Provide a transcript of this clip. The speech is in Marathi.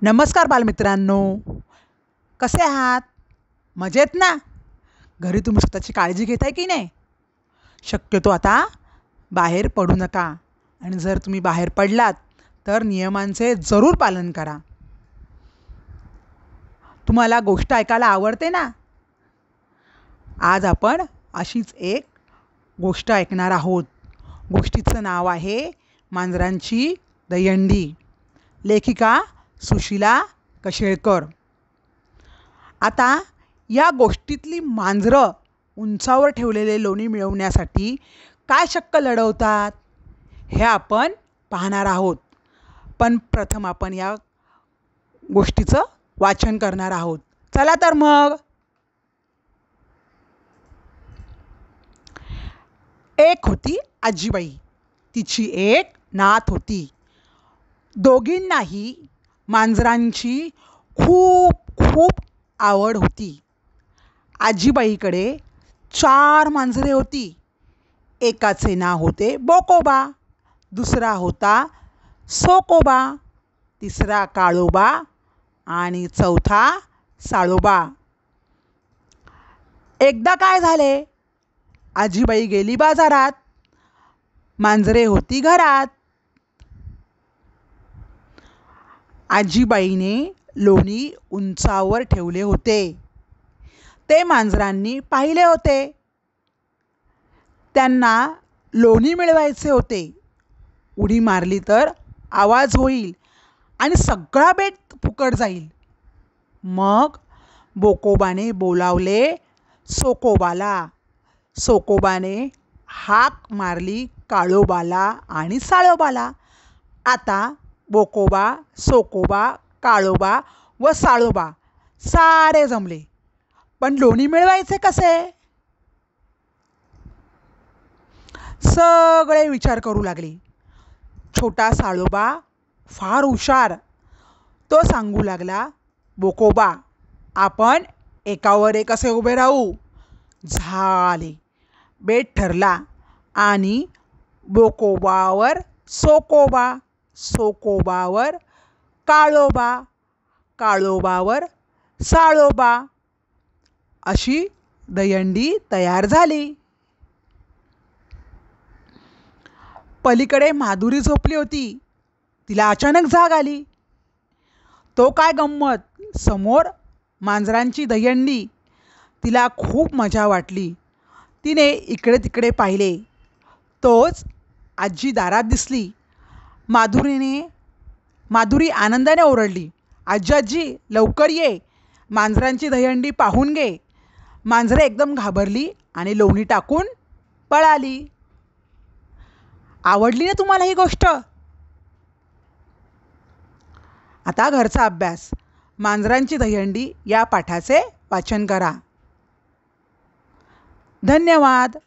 नमस्कार बालमित्रांनो, कसे आहात? मजेत ना? घरी तुम्ही स्वतःची काळजी घेताय की नाही? शक्यतो आता बाहेर पडू नका आणि जर तुम्ही बाहेर पडलात तर नियमांचे जरूर पालन करा. तुम्हाला गोष्ट ऐकायला आवडते ना? आज आपण अशीच एक गोष्ट ऐकणार आहोत. गोष्टीचं नाव आहे मांजरांची दहीहंडी. लेखिका सुशीला कशेळकर. आता या गोष्टीतली मांजरं उंचावर ठेवलेले लोणी मिळवण्यासाठी काय शक्क लढवतात हे आपण पाहणार आहोत. पण प्रथम आपण या गोष्टीचं वाचन करणार आहोत. चला तर मग. एक होती आजीबाई. तिची एक नात होती. दोघींनाही मांजरांची खूप खूप आवड होती. आजीबाईकडे 4 मांजरे होती. एकाचे नाव होते बोकोबा, दुसरा होता सोकोबा, तिसरा काळोबा आणि चौथा साळोबा. एकदा काय झाले, आजीबाई गेली बाजारात. मांजरे होती घरात. आजीबाईने लोणी उंचावर ठेवले होते. ते मांजरांनी पाहिले होते. त्यांना लोणी मिळवायचे होते. उडी मारली तर आवाज होईल आणि सगळा बेत फुकट जाईल. मग बोकोबाने बोलावले सोकोबाला. सोकोबाने हाक मारली काळोबाला आणि साळोबाला. आता बोकोबा, सोकोबा, काळोबा व साळोबा सारे जमले. पण लोणी मिळवायचे कसे? सगळे विचार करू लागले. छोटा साळोबा फार हुशार. तो सांगू लागला, बोकोबा, आपण एकावर एक असे उभे राहू. झाले. बेत ठरला आणि बोकोबावर सोकोबा, सोकोबावर काळोबा, काळोबावर साळोबा अशी दहीहंडी तयार झाली. पलीकडे माधुरी झोपली होती. तिला अचानक जाग आली. तो काय गंमत, समोर मांजरांची दहीहंडी. तिला खूप मजा वाटली. तिने इकडे तिकडे पाहिले. तोच आजी दारात दिसली. माधुरी आनंदाने ओरडली, आजी आजी लवकर ये, मांजरांची दहीहंडी पाहून घे. मांजरे एकदम घाबरली आणि लोणी टाकून पळाली. आवडली ना तुम्हाला ही गोष्ट? आता घरचा अभ्यास. मांजरांची दहीहंडी या पाठाचे वाचन करा. धन्यवाद.